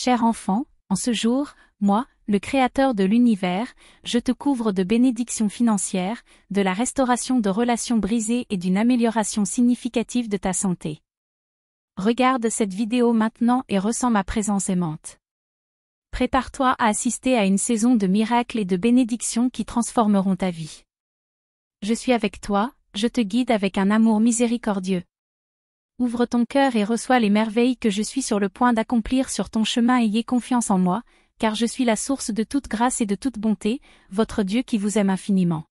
Cher enfant, en ce jour, moi, le Créateur de l'univers, je te couvre de bénédictions financières, de la restauration de relations brisées et d'une amélioration significative de ta santé. Regarde cette vidéo maintenant et ressens ma présence aimante. Prépare-toi à assister à une saison de miracles et de bénédictions qui transformeront ta vie. Je suis avec toi, je te guide avec un amour miséricordieux. Ouvre ton cœur et reçois les merveilles que je suis sur le point d'accomplir sur ton chemin. Ayez confiance en moi, car je suis la source de toute grâce et de toute bonté, votre Dieu qui vous aime infiniment.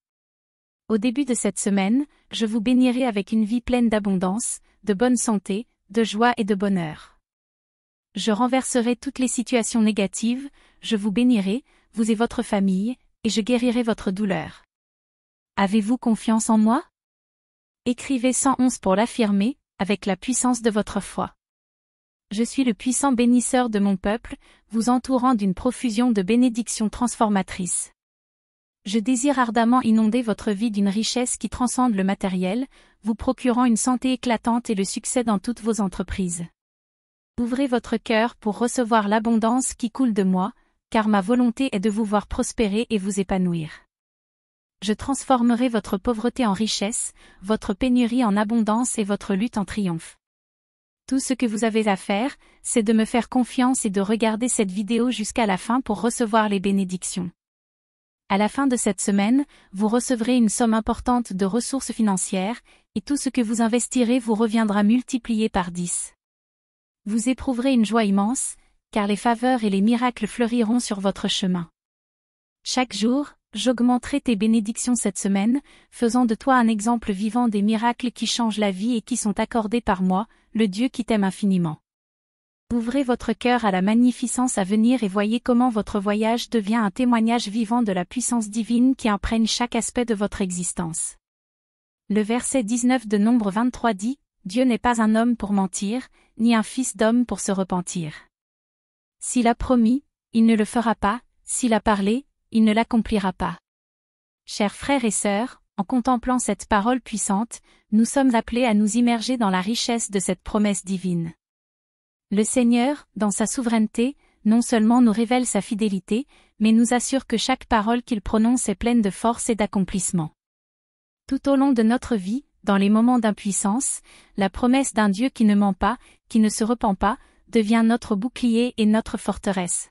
Au début de cette semaine, je vous bénirai avec une vie pleine d'abondance, de bonne santé, de joie et de bonheur. Je renverserai toutes les situations négatives, je vous bénirai, vous et votre famille, et je guérirai votre douleur. Avez-vous confiance en moi? Écrivez 111 pour l'affirmer, avec la puissance de votre foi. Je suis le puissant bénisseur de mon peuple, vous entourant d'une profusion de bénédictions transformatrices. Je désire ardemment inonder votre vie d'une richesse qui transcende le matériel, vous procurant une santé éclatante et le succès dans toutes vos entreprises. Ouvrez votre cœur pour recevoir l'abondance qui coule de moi, car ma volonté est de vous voir prospérer et vous épanouir. Je transformerai votre pauvreté en richesse, votre pénurie en abondance et votre lutte en triomphe. Tout ce que vous avez à faire, c'est de me faire confiance et de regarder cette vidéo jusqu'à la fin pour recevoir les bénédictions. À la fin de cette semaine, vous recevrez une somme importante de ressources financières, et tout ce que vous investirez vous reviendra multiplié par 10. Vous éprouverez une joie immense, car les faveurs et les miracles fleuriront sur votre chemin. Chaque jour, j'augmenterai tes bénédictions cette semaine, faisant de toi un exemple vivant des miracles qui changent la vie et qui sont accordés par moi, le Dieu qui t'aime infiniment. Ouvrez votre cœur à la magnificence à venir et voyez comment votre voyage devient un témoignage vivant de la puissance divine qui imprègne chaque aspect de votre existence. Le verset 19 de Nombre 23 dit, « Dieu n'est pas un homme pour mentir, ni un fils d'homme pour se repentir. S'il a promis, il ne le fera pas, s'il a parlé, il ne l'accomplira pas. » Chers frères et sœurs, en contemplant cette parole puissante, nous sommes appelés à nous immerger dans la richesse de cette promesse divine. Le Seigneur, dans sa souveraineté, non seulement nous révèle sa fidélité, mais nous assure que chaque parole qu'il prononce est pleine de force et d'accomplissement. Tout au long de notre vie, dans les moments d'impuissance, la promesse d'un Dieu qui ne ment pas, qui ne se repent pas, devient notre bouclier et notre forteresse.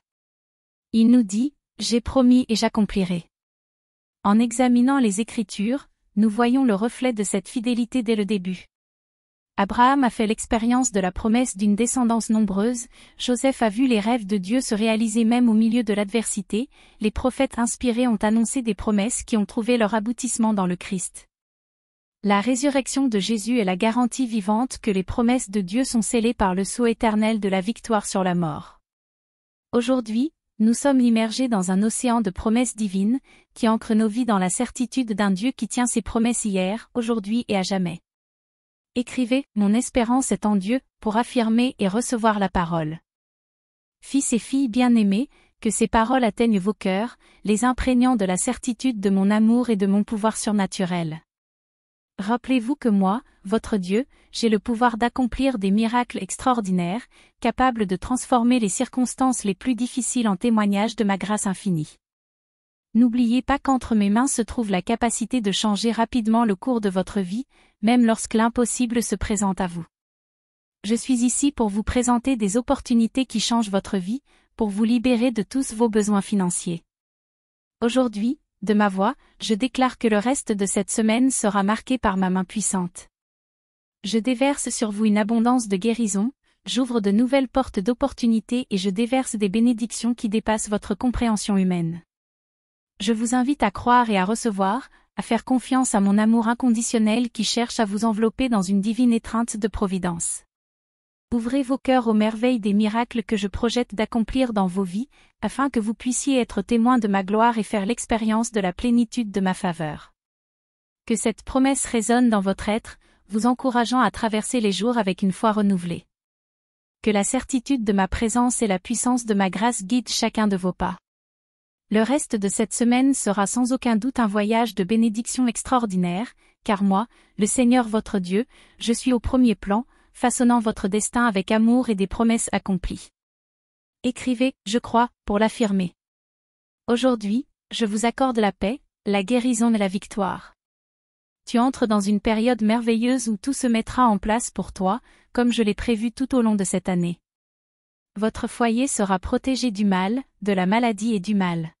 Il nous dit, « J'ai promis et j'accomplirai. » En examinant les Écritures, nous voyons le reflet de cette fidélité dès le début. Abraham a fait l'expérience de la promesse d'une descendance nombreuse, Joseph a vu les rêves de Dieu se réaliser même au milieu de l'adversité, les prophètes inspirés ont annoncé des promesses qui ont trouvé leur aboutissement dans le Christ. La résurrection de Jésus est la garantie vivante que les promesses de Dieu sont scellées par le sceau éternel de la victoire sur la mort. Aujourd'hui, nous sommes immergés dans un océan de promesses divines, qui ancre nos vies dans la certitude d'un Dieu qui tient ses promesses hier, aujourd'hui et à jamais. Écrivez, mon espérance est en Dieu, pour affirmer et recevoir la parole. Fils et filles bien-aimés, que ces paroles atteignent vos cœurs, les imprégnant de la certitude de mon amour et de mon pouvoir surnaturel. Rappelez-vous que moi, votre Dieu, j'ai le pouvoir d'accomplir des miracles extraordinaires, capables de transformer les circonstances les plus difficiles en témoignage de ma grâce infinie. N'oubliez pas qu'entre mes mains se trouve la capacité de changer rapidement le cours de votre vie, même lorsque l'impossible se présente à vous. Je suis ici pour vous présenter des opportunités qui changent votre vie, pour vous libérer de tous vos besoins financiers. Aujourd'hui, de ma voix, je déclare que le reste de cette semaine sera marqué par ma main puissante. Je déverse sur vous une abondance de guérison, j'ouvre de nouvelles portes d'opportunités et je déverse des bénédictions qui dépassent votre compréhension humaine. Je vous invite à croire et à recevoir, à faire confiance à mon amour inconditionnel qui cherche à vous envelopper dans une divine étreinte de providence. Ouvrez vos cœurs aux merveilles des miracles que je projette d'accomplir dans vos vies, afin que vous puissiez être témoins de ma gloire et faire l'expérience de la plénitude de ma faveur. Que cette promesse résonne dans votre être, vous encourageant à traverser les jours avec une foi renouvelée. Que la certitude de ma présence et la puissance de ma grâce guident chacun de vos pas. Le reste de cette semaine sera sans aucun doute un voyage de bénédictions extraordinaires, car moi, le Seigneur votre Dieu, je suis au premier plan, façonnant votre destin avec amour et des promesses accomplies. Écrivez « Je crois » pour l'affirmer. Aujourd'hui, je vous accorde la paix, la guérison et la victoire. Tu entres dans une période merveilleuse où tout se mettra en place pour toi, comme je l'ai prévu tout au long de cette année. Votre foyer sera protégé du mal, de la maladie et du mal.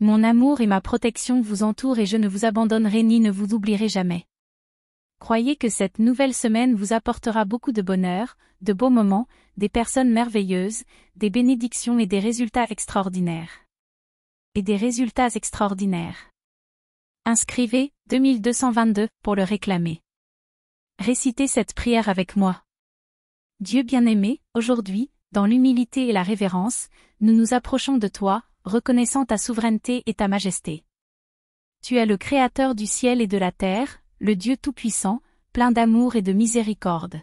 Mon amour et ma protection vous entourent et je ne vous abandonnerai ni ne vous oublierai jamais. Croyez que cette nouvelle semaine vous apportera beaucoup de bonheur, de beaux moments, des personnes merveilleuses, des bénédictions et des résultats extraordinaires. Inscrivez 2222 pour le réclamer. Récitez cette prière avec moi. Dieu bien-aimé, aujourd'hui, dans l'humilité et la révérence, nous nous approchons de toi, reconnaissant ta souveraineté et ta majesté. Tu es le Créateur du ciel et de la terre, le Dieu tout-puissant, plein d'amour et de miséricorde.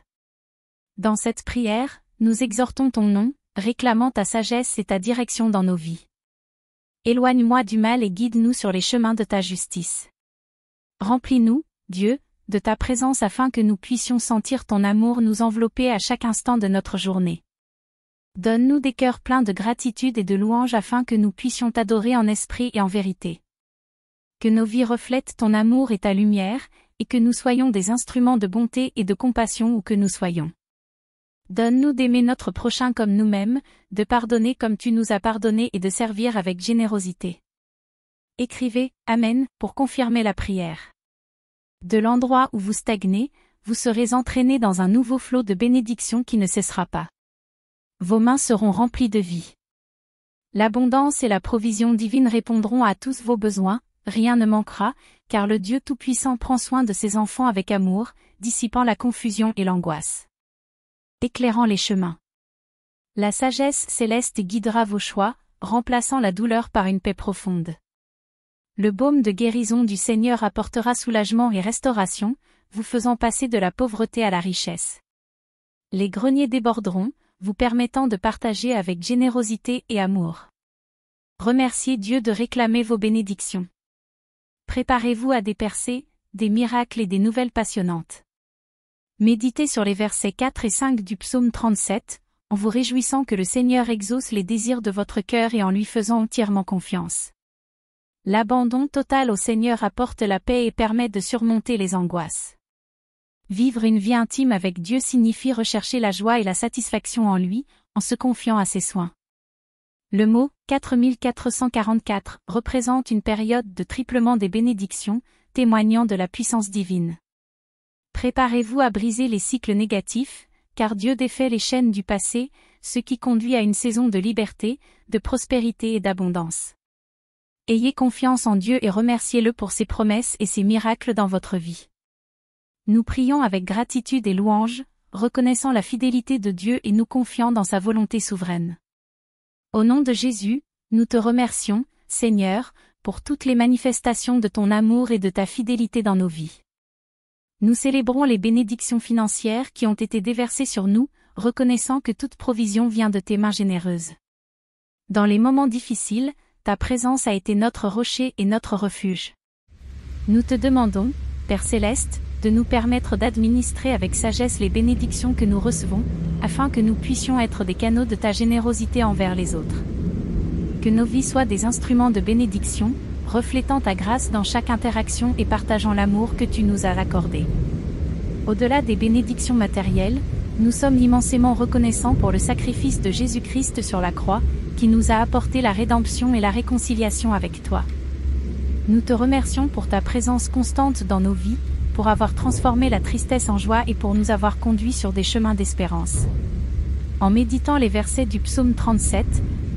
Dans cette prière, nous exhortons ton nom, réclamant ta sagesse et ta direction dans nos vies. Éloigne-moi du mal et guide-nous sur les chemins de ta justice. Remplis-nous, Dieu, de ta présence afin que nous puissions sentir ton amour nous envelopper à chaque instant de notre journée. Donne-nous des cœurs pleins de gratitude et de louange afin que nous puissions t'adorer en esprit et en vérité. Que nos vies reflètent ton amour et ta lumière, et que nous soyons des instruments de bonté et de compassion où que nous soyons. Donne-nous d'aimer notre prochain comme nous-mêmes, de pardonner comme tu nous as pardonné et de servir avec générosité. Écrivez « Amen » pour confirmer la prière. De l'endroit où vous stagnez, vous serez entraînés dans un nouveau flot de bénédictions qui ne cessera pas. Vos mains seront remplies de vie. L'abondance et la provision divine répondront à tous vos besoins, rien ne manquera, car le Dieu Tout-Puissant prend soin de ses enfants avec amour, dissipant la confusion et l'angoisse. Éclairant les chemins. La sagesse céleste guidera vos choix, remplaçant la douleur par une paix profonde. Le baume de guérison du Seigneur apportera soulagement et restauration, vous faisant passer de la pauvreté à la richesse. Les greniers déborderont, vous permettant de partager avec générosité et amour. Remerciez Dieu de réclamer vos bénédictions. Préparez-vous à des percées, des miracles et des nouvelles passionnantes. Méditez sur les versets 4 et 5 du psaume 37, en vous réjouissant que le Seigneur exauce les désirs de votre cœur et en lui faisant entièrement confiance. L'abandon total au Seigneur apporte la paix et permet de surmonter les angoisses. Vivre une vie intime avec Dieu signifie rechercher la joie et la satisfaction en lui, en se confiant à ses soins. Le mot 4444 représente une période de triplement des bénédictions, témoignant de la puissance divine. Préparez-vous à briser les cycles négatifs, car Dieu défait les chaînes du passé, ce qui conduit à une saison de liberté, de prospérité et d'abondance. Ayez confiance en Dieu et remerciez-le pour ses promesses et ses miracles dans votre vie. Nous prions avec gratitude et louange, reconnaissant la fidélité de Dieu et nous confiant dans sa volonté souveraine. Au nom de Jésus, nous te remercions, Seigneur, pour toutes les manifestations de ton amour et de ta fidélité dans nos vies. Nous célébrons les bénédictions financières qui ont été déversées sur nous, reconnaissant que toute provision vient de tes mains généreuses. Dans les moments difficiles, ta présence a été notre rocher et notre refuge. Nous te demandons, Père Céleste, de nous permettre d'administrer avec sagesse les bénédictions que nous recevons, afin que nous puissions être des canaux de ta générosité envers les autres. Que nos vies soient des instruments de bénédiction, reflétant ta grâce dans chaque interaction et partageant l'amour que tu nous as accordé. Au-delà des bénédictions matérielles, nous sommes immensément reconnaissants pour le sacrifice de Jésus-Christ sur la croix, qui nous a apporté la rédemption et la réconciliation avec toi. Nous te remercions pour ta présence constante dans nos vies, pour avoir transformé la tristesse en joie et pour nous avoir conduits sur des chemins d'espérance. En méditant les versets du psaume 37,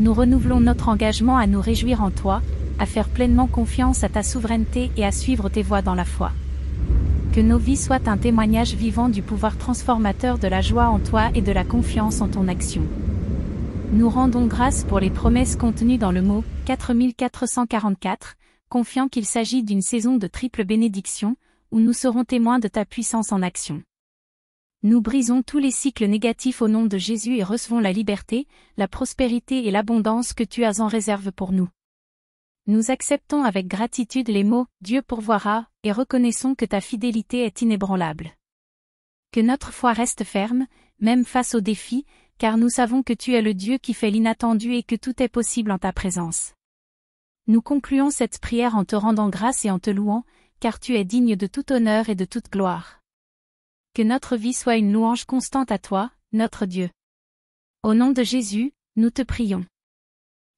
nous renouvelons notre engagement à nous réjouir en toi, à faire pleinement confiance à ta souveraineté et à suivre tes voies dans la foi. Que nos vies soient un témoignage vivant du pouvoir transformateur de la joie en toi et de la confiance en ton action. Nous rendons grâce pour les promesses contenues dans le mot 4444, confiant qu'il s'agit d'une saison de triple bénédiction, où nous serons témoins de ta puissance en action. Nous brisons tous les cycles négatifs au nom de Jésus et recevons la liberté, la prospérité et l'abondance que tu as en réserve pour nous. Nous acceptons avec gratitude les mots « Dieu pourvoira » et reconnaissons que ta fidélité est inébranlable. Que notre foi reste ferme, même face aux défis, car nous savons que tu es le Dieu qui fait l'inattendu et que tout est possible en ta présence. Nous concluons cette prière en te rendant grâce et en te louant, car tu es digne de tout honneur et de toute gloire. Que notre vie soit une louange constante à toi, notre Dieu. Au nom de Jésus, nous te prions.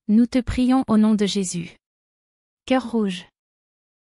Nous te prions au nom de Jésus. Cœur rouge.